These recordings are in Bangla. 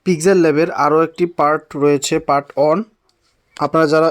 পিক্সেল ল্যাবের আরও একটি পার্ট রয়েছে, পার্ট অন। আপনারা যারা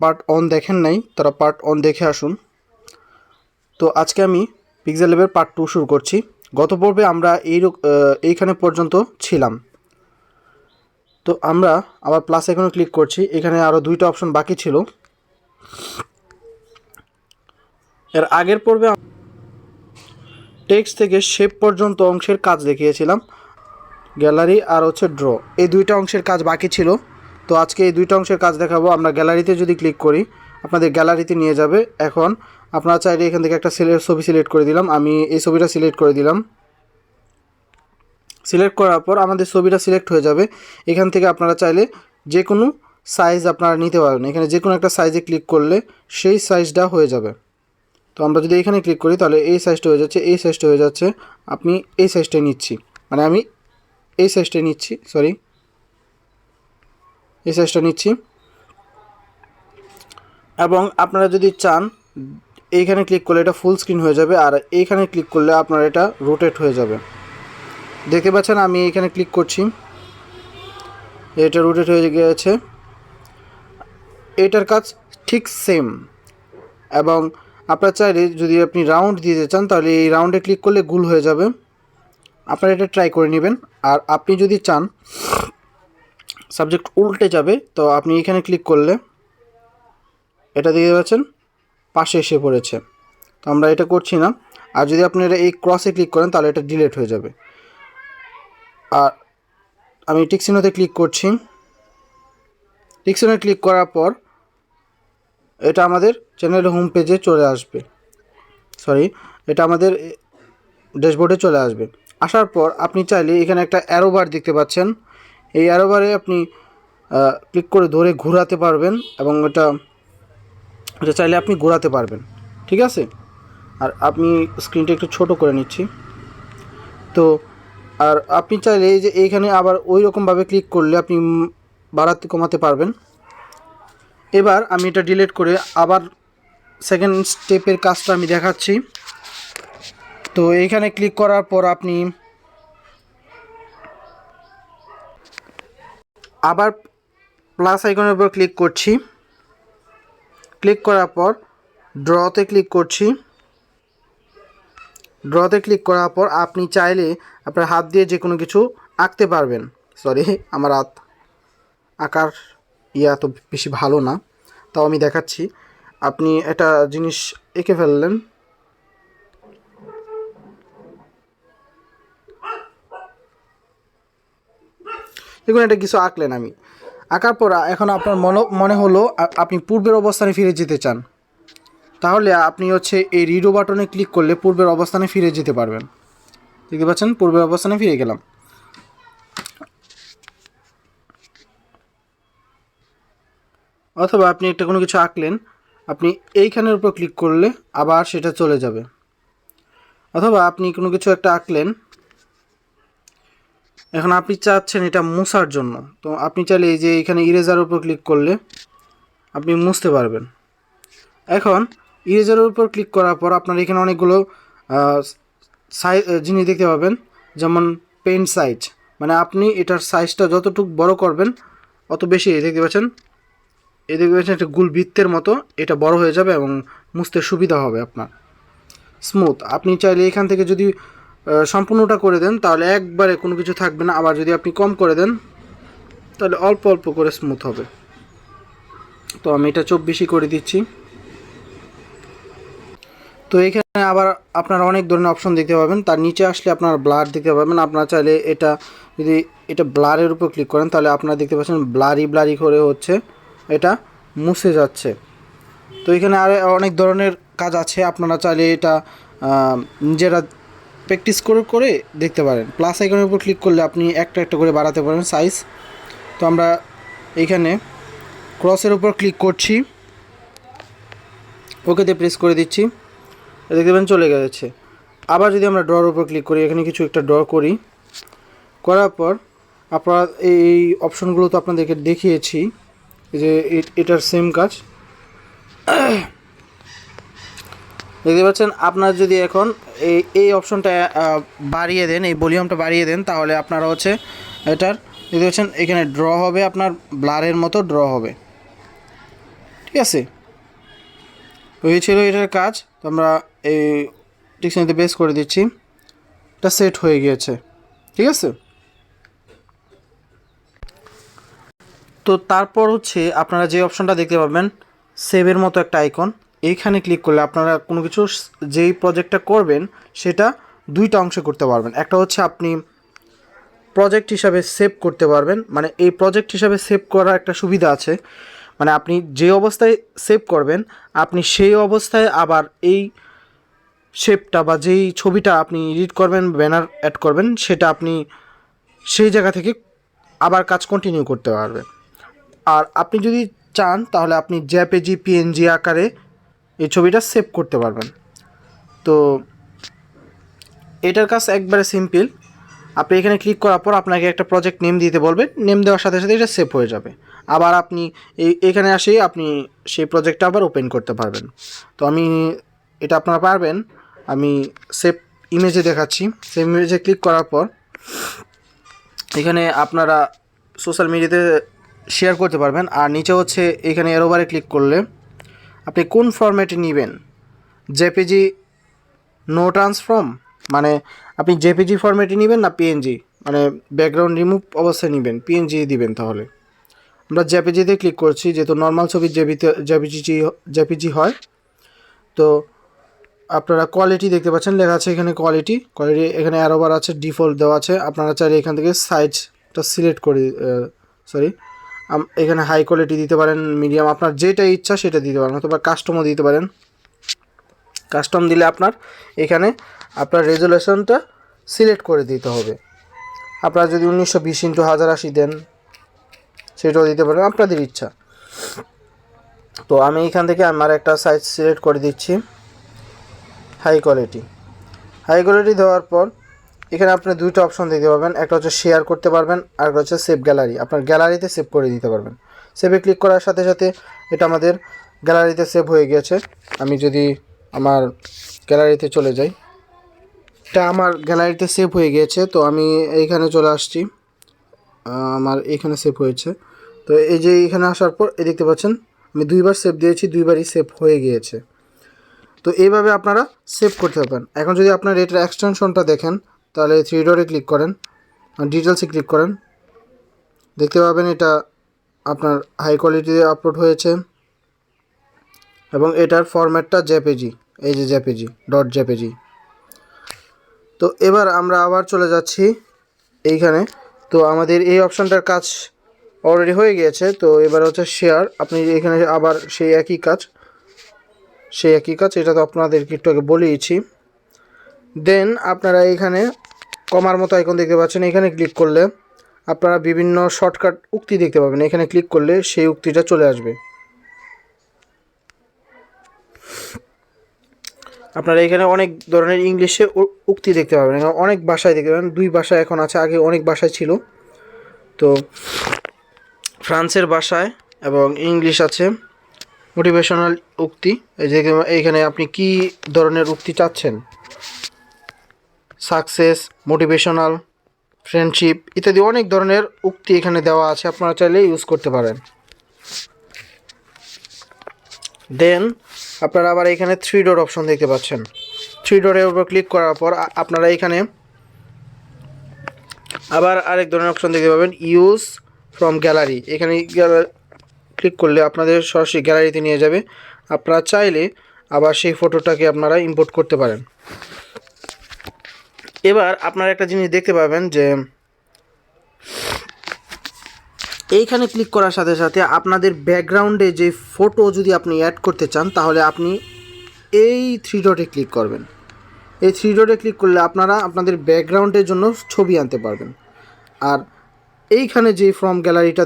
পার্ট অন দেখেন নাই তারা পার্ট অন দেখে আসুন। তো আজকে আমি পিক্সেল ল্যাবের পার্ট 2 শুরু করছি। গত পর্বে আমরা এইখানে পর্যন্ত ছিলাম। তো আমরা আবার প্লাস আইকনে ক্লিক করছি। এখানে আরও 2টা অপশন বাকি ছিল। এর আগের পর্বে টেক্সট থেকে শেপ পর্যন্ত অংশের কাজ দেখিয়েছিলাম, গ্যালারি আর হচ্ছে ড্র, এই 2টা অংশের কাজ বাকি ছিল। তো আজকে এই 2টা অংশের কাজ দেখাবো। আমরা গ্যালারিতে যদি ক্লিক করি আপনাদের গ্যালারিতে নিয়ে যাবে। এখন আপনারা চাইলে এখান থেকে একটা ছবি সিলেক্ট করে দিলাম, আমি এই ছবিটা সিলেক্ট করে দিলাম। সিলেক্ট করার পর আমাদের ছবিটা সিলেক্ট হয়ে যাবে। এখান থেকে আপনারা চাইলে যে কোনো সাইজ আপনারা নিতে পারবেন। এখানে যে কোনো একটা সাইজে ক্লিক করলে সেই সাইজটা হয়ে যাবে। তো আমরা যদি এখানে ক্লিক করি তাহলে এই সাইজটা হয়ে যাচ্ছে, এই সাইজটা হয়ে যাচ্ছে। আপনি এই সাইজটাই নিচ্ছি, মানে আমি এই সাইজটাই নিচ্ছি, এই সাইজটা নিচ্ছি। এবং আপনারা যদি চান এইখানে ক্লিক করলে এটা ফুল স্ক্রিন হয়ে যাবে, আর এইখানে ক্লিক করলে আপনার এটা রোটেট হয়ে যাবে। দেখতে পাচ্ছেন আমি এখানে ক্লিক করছি, এটা রোটেট হয়ে গিয়েছে। এটার কাজ ঠিক সেম। এবং আপনার চাইলে যদি আপনি রাউন্ড দিতে চান তাহলে এই রাউন্ডে ক্লিক করলে গোল হয়ে যাবে। আপনারা এটা ট্রাই করে নেবেন। আর আপনি যদি চান সাবজেক্ট উল্টে যাবে তো আপনি এখানে ক্লিক করলে এটা দেখতে পাচ্ছেন পাশে এসে পড়েছে। তো আমরা এটা করছি না। আর যদি আপনারা এই ক্রসে ক্লিক করেন তাহলে এটা ডিলিট হয়ে যাবে। আর আমি টিক চিহ্নতে ক্লিক করছি। টিক চিহ্নে ক্লিক করার পর এটা আমাদের চ্যানেলের হোম পেজে চলে আসবে, এটা আমাদের ড্যাশবোর্ডে চলে আসবে। আসার পর আপনি চাইলে এখানে একটা অ্যারো বার দেখতে পাচ্ছেন, এই অ্যারো বারে আপনি ক্লিক করে ধরে ঘোরাতে পারবেন এবং এটা চাইলে আপনি ঘোরাতে পারবেন, ঠিক আছে। আর আমি স্ক্রিনটা একটু ছোট করে নিচ্ছি। তো আর আপনি চাইলে এই যে এইখানে আবার ওই রকমভাবে ক্লিক করলে আপনি বাড়াতে কমাতে পারবেন। এবার আমি এটা ডিলিট করে আবার সেকেন্ড স্টেপের কাজটা আমি দেখাচ্ছি। তো এইখানে ক্লিক করার পর আপনি আবার প্লাস আইকনের উপর ক্লিক করছি। ক্লিক করার পর ড্রতে ক্লিক করছি। ড্রতে ক্লিক করার পর আপনি চাইলে আপনার হাত দিয়ে যে কোনো কিছু আঁকতে পারবেন। আমার হাত আঁকার তো বেশি ভালো না, তাও আমি দেখাচ্ছি। আপনি একটা জিনিস এঁকে ফেললেন, দেখুন এটা কিছু আঁকলেন। আমি আঁকার পর এখন আপনার মনে হলো আপনি পূর্বের অবস্থানে ফিরে যেতে চান, তাহলে আপনি এই রিডো বাটনে ক্লিক করলে পূর্বের অবস্থানে ফিরে যেতে পারবেন। দেখতে পাচ্ছেন পূর্বের অবস্থানে ফিরে গেলাম। অথবা আপনি একটা কোনো কিছু আঁকলেন, আপনি এইখানের উপর ক্লিক করলে আবার সেটা চলে যাবে। অথবা আপনি কোনো কিছু একটা আঁকলেন, এখন আপনি চাচ্ছেন এটা মুছার জন্য, তো আপনি চাইলে এই যে এখানে ইরেজারের উপর ক্লিক করলে আপনি মুছতে পারবেন। এখন ইরেজারের উপর ক্লিক করার পর আপনার এখানে অনেকগুলো জিনিস দেখতে পাবেন, যেমন পেন সাইজ, মানে আপনি এটার সাইজটা যতটুকু বড় করবেন অত বেশি দেখতে পাচ্ছেন একটা গোল বৃত্তের মতো এটা বড় হয়ে যাবে এবং মুছতে সুবিধা হবে আপনার, স্মুথ। আপনি চাইলে এখান থেকে যদি সম্পূর্ণটা করে দেন তাহলে একবারে কোনো কিছু থাকবে না, আবার যদি আপনি কম করে দেন তাহলে অল্প অল্প করে স্মুথ হবে। তো আমি এটা 24 করে দিচ্ছি। তো এখানে আবার আপনারা অনেক ধরনের অপশন দেখতে পাবেন। তার নিচে আসলে আপনারা ব্লার দেখতে পাবেন। আপনারা চাইলে যদি এটা ব্লারের উপর ক্লিক করেন তাহলে আপনারা দেখতে পাচ্ছেন ব্লারি করে এটা মুছে যাচ্ছে। তো এখানে আর অনেক ধরনের কাজ আছে, আপনারা চাইলে এটা নিজেরা প্র্যাকটিস করে দেখতে পারেন। প্লাস আইকনের উপর ক্লিক করলে আপনি একটা একটা করে বাড়াতে পারেন সাইজ। তো আমরা এইখানে ক্রসের উপর ক্লিক করছি, ওকেতে প্রেস করে দিচ্ছি, দেখতে পাবেন চলে গেছে। আবার যদি আমরা ড্রর উপর ক্লিক করি, এখানে কিছু একটা ড্র করি, করার পর আপনারা এই অপশনগুলো তো আপনাদেরকে দেখিয়েছি যে এটার সেম কাজ দেখতে পাচ্ছেন। আপনারা যদি এখন এই অপশনটা বাড়িয়ে দেন, এই ভলিউমটা বাড়িয়ে দেন, তাহলে আপনারা এটার দেখতে পাচ্ছেন এখানে ড্র হবে, আপনার ব্লারের মতো ড্র হবে, ঠিক আছে। তো এই ছিল এটার কাজ। তো আমরা এই ডিকশনারিতে বেস করে দিচ্ছি, এটা সেট হয়ে গিয়েছে, ঠিক আছে। তো তারপর হচ্ছে আপনারা যে অপশনটা দেখতে পাবেন সেভের মতো একটা আইকন, এইখানে ক্লিক করলে আপনারা কোনো কিছু যেই প্রজেক্টটা করবেন সেটা দুইটা অংশে করতে পারবেন। একটা হচ্ছে আপনি প্রজেক্ট হিসাবে সেভ করতে পারবেন, মানে এই প্রজেক্ট হিসাবে সেভ করার একটা সুবিধা আছে, মানে আপনি যে অবস্থায় সেভ করবেন আপনি সেই অবস্থায় আবার এই শেপটা বা যেই ছবিটা আপনি এডিট করবেন, ব্যানার অ্যাড করবেন, সেটা আপনি সেই জায়গা থেকে আবার কাজ কন্টিনিউ করতে পারবেন। আর আপনি যদি চান তাহলে আপনি জেপিজি পিএনজি আকারে এই ছবিটা সেভ করতে পারবেন। তো এটার কাজ একবারে সিম্পল। আপনি এখানে ক্লিক করার পর আপনাকে একটা প্রজেক্ট নেম দিতে বলবেন, নেম দেওয়ার সাথে সাথে এটা সেভ হয়ে যাবে। আবার আপনি এখানে আসেই আপনি সেই প্রজেক্টটা আবার ওপেন করতে পারবেন। তো এটা আপনারা পারবেন, আমি সেভ ইমেজে দেখাচ্ছি। সেভ ইমেজে ক্লিক করার পর এখানে আপনারা সোশ্যাল মিডিয়াতে শেয়ার করতে পারবেন। আর নিচে হচ্ছে এখানে এরোবারে ক্লিক করলে আপনি কোন ফরম্যাটে নেবেন, জেপিজি নো ট্রান্সফর্ম, মানে আপনি জেপিজি ফরম্যাটে নেবেন না পিএনজি, মানে ব্যাকগ্রাউন্ড রিমুভ অবস্থায় নেবেন, পিএনজি দিবেন। তাহলে আমরা জেপিজিতে ক্লিক করছি, যেহেতু নর্মাল ছবি জেপিজি হয়। তো আপনারা কোয়ালিটি দেখতে পাচ্ছেন, লেখা আছে এখানে কোয়ালিটি এখানে অ্যারোবার আছে, ডিফল্ট দেওয়া আছে। আপনারা চাইলে এখান থেকে সাইজটা সিলেক্ট করে এখানে হাই কোয়ালিটি দিতে পারেন, মিডিয়াম, আপনার যেটা ইচ্ছা সেটা দিতে পারেন, অথবা কাস্টমও দিতে পারেন। কাস্টম দিলে আপনার এখানে আপনার রেজুলেশনটা সিলেক্ট করে দিতে হবে। আপনারা যদি 1920x1080 দেন সেটাও দিতে পারেন, আপনাদের ইচ্ছা। তো আমি এখান থেকে আমার একটা সাইজ সিলেক্ট করে দিচ্ছি, হাই কোয়ালিটি দেওয়ার পর এখানে আপনি দুইটা অপশন দেখতে পাবেন, একটা হচ্ছে শেয়ার করতে পারবেন আর একটা হচ্ছে সেভ গ্যালারি, আপনার গ্যালারিতে সেভ করে দিতে পারবেন। সেভে ক্লিক করার সাথে সাথে এটা আমাদের গ্যালারিতে সেভ হয়ে গিয়েছে। আমি যদি আমার গ্যালারিতে চলে যাই, এটা আমার গ্যালারিতে সেভ হয়ে গিয়েছে। তো আমি এইখানে চলে আসছি, আমার এখানে সেভ হয়েছে। তো এই যে এখানে আসার পর দেখতে পাচ্ছেন আমি দুইবার সেভ দিয়েছি, দুইবারই সেভ হয়ে গিয়েছে। তো এইভাবে আপনারা সেভ করতে পারবেন। এখন যদি আপনার এটার এক্সটেনশনটা দেখেন তাহলে থ্রি ডটে ক্লিক করেন, ডিটেলসে ক্লিক করেন, দেখতে পাবেন এটা আপনার হাই কোয়ালিটিতে আপলোড হয়েছে এবং এটার ফরম্যাটটা জেপিজি, এই যে জেপিজি। তো এবার আমরা আবার চলে যাচ্ছি এইখানে। তো আমাদের এই অপশানটার কাজ অলরেডি হয়ে গিয়েছে। তো এবার হচ্ছে শেয়ার, আপনি এখানে আবার সেই একই কাজ, এটা তো আপনাদেরকে একটু আগে বলেইছি। দেন আপনারা এখানে কমার মতো আইকন দেখতে পাচ্ছেন, এখানে ক্লিক করলে আপনারা বিভিন্ন শর্টকাট উক্তি দেখতে পাবেন, এখানে ক্লিক করলে সেই উক্তিটা চলে আসবে। আপনারা এখানে অনেক ধরনের ইংলিশে উক্তি দেখতে পাবেন, এখানে অনেক ভাষায় দেখতে পাবেন, দুই ভাষা এখন আছে, আগে অনেক ভাষায় ছিল। তো ফ্রান্সের ভাষায় এবং ইংলিশ আছে। মোটিভেশনাল উক্তি, এই যে এইখানে আপনি কি ধরনের উক্তি চাচ্ছেন, সাকসেস, মোটিভেশনাল, ফ্রেন্ডশিপ ইত্যাদি অনেক ধরনের উক্তি এখানে দেওয়া আছে, আপনারা চাইলে ইউজ করতে পারেন। দেন আপনারা আবার এখানে থ্রি ডট অপশন দেখতে পাচ্ছেন, থ্রি ডটের উপর ক্লিক করার পর আপনারা এখানে আবার আরেক ধরনের অপশন দেখতে পাবেন, ইউজ ফ্রম গ্যালারি। এখানে ক্লিক করলে আপনাদের সরাসরি গ্যালারিতে নিয়ে যাবে। আপনারা চাইলে আবার সেই ফটোটাকে আপনারা ইম্পোর্ট করতে পারেন। এবার আপনারা একটা জিনিস দেখতে পাবেন যে এইখানে ক্লিক করার সাথে সাথে আপনাদের ব্যাকগ্রাউন্ডে যে ফটো যদি আপনি অ্যাড করতে চান তাহলে আপনি এই থ্রি ডটে ক্লিক করবেন। এই থ্রি ডটে ক্লিক করলে আপনারা আপনাদের ব্যাকগ্রাউন্ডের জন্য ছবি আনতে পারবেন। আর এইখানে যে ফ্রম গ্যালারিটা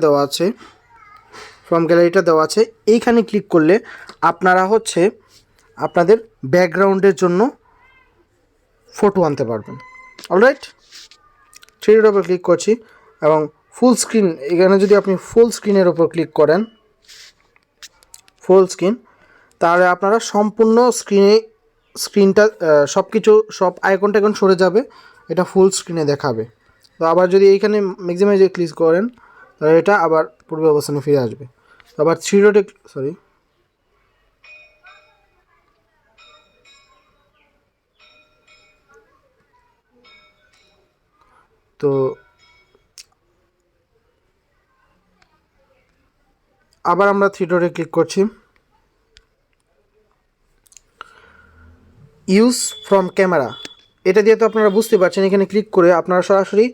দেওয়া আছে এইখানে ক্লিক করলে আপনারা হচ্ছে আপনাদের ব্যাকগ্রাউন্ডের জন্য ফটো আনতে পারবেন। অলরাইট, থ্রি ডটের উপর ক্লিক করছি এবং ফুল স্ক্রিন, এখানে যদি আপনি ফুল স্ক্রিনের উপর ক্লিক করেন, ফুল স্ক্রিন, তাহলে আপনারা সম্পূর্ণ স্ক্রিনটা সব আইকনটা এখন সরে যাবে, এটা ফুল স্ক্রিনে দেখাবে। তো আবার যদি এইখানে ম্যাক্সিমাইজে ক্লিক করেন তাহলে এটা আবার পূর্বে অবস্থানে ফিরে আসবে। তো আবার থ্রি ডটে সরি তো আবার আমরা থ্রি ডটে ক্লিক করছি, ইউজ ফ্রম ক্যামেরা, এটা দিয়ে তো আপনারা বুঝতে পারছেন এখানে ক্লিক করে আপনারা সরাসরি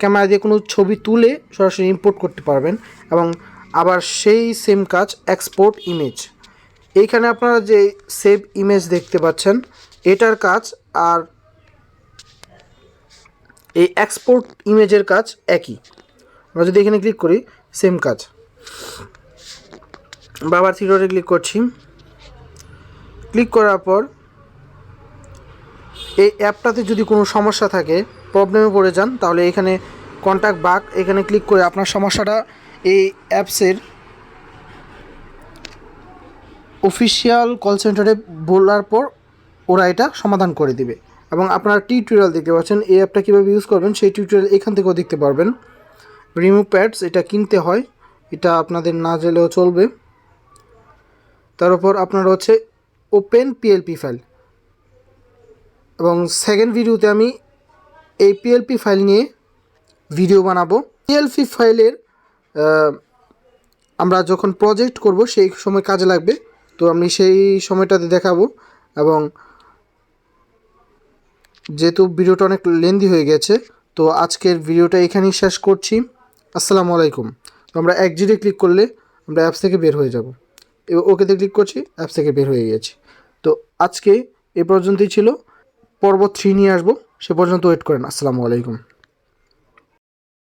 ক্যামেরা দিয়ে কোনো ছবি তুলে সরাসরি ইম্পোর্ট করতে পারবেন। এবং আবার সেই সেম কাজ এক্সপোর্ট ইমেজ, এইখানে আপনারা যে সেভ ইমেজ দেখতে পাচ্ছেন এটার কাজ আর এই এক্সপোর্ট ইমেজের কাজ একই। আমরা যদি এখানে ক্লিক করি সেম কাজ। আবার থ্রি ডটে ক্লিক করছি, ক্লিক করার পর এই অ্যাপটাতে যদি কোনো সমস্যা থাকে, প্রবলেমে পড়ে যান, তাহলে এখানে কন্ট্যাক্ট বাগ এখানে ক্লিক করে আপনার সমস্যাটা এই অ্যাপসের অফিসিয়াল কল সেন্টারে বলার পর ওরা এটা সমাধান করে দিবে। এবং আপনারা টিউটোরিয়াল দেখতে পাচ্ছেন এই অ্যাপটা কীভাবে ইউজ করবেন সেই টিউটোরিয়াল এখান থেকেও দেখতে পারবেন। রিমুভ প্যাডস এটা কিনতে হয়, এটা আপনাদের না জেলেও চলবে। তার উপর আপনারা হচ্ছে ওপেন পিএলপি ফাইল, এবং সেকেন্ড ভিডিওতে আমি এই পিএলপি ফাইল নিয়ে ভিডিও বানাবো। পিএলপি ফাইলের আমরা যখন প্রজেক্ট করব সেই সময় কাজে লাগবে, তো আমি সেই সময়টাতে দেখাবো। এবং যেহেতু ভিডিওটা অনেক লেন্দি হয়ে গেছে, তো আজকের ভিডিওটা এখানেই শেষ করছি। আসসালামু আলাইকুম। তো আমরা এক্সিটে ক্লিক করলে আমরা অ্যাপস থেকে বের হয়ে যাব, ওকেতে ক্লিক করছি, অ্যাপস থেকে বের হয়ে গেছি। তো আজকে এ পর্যন্তই ছিল, পর্ব 3 নিয়ে আসবো, সে পর্যন্ত ওয়েট করেন। আসসালামু আলাইকুম।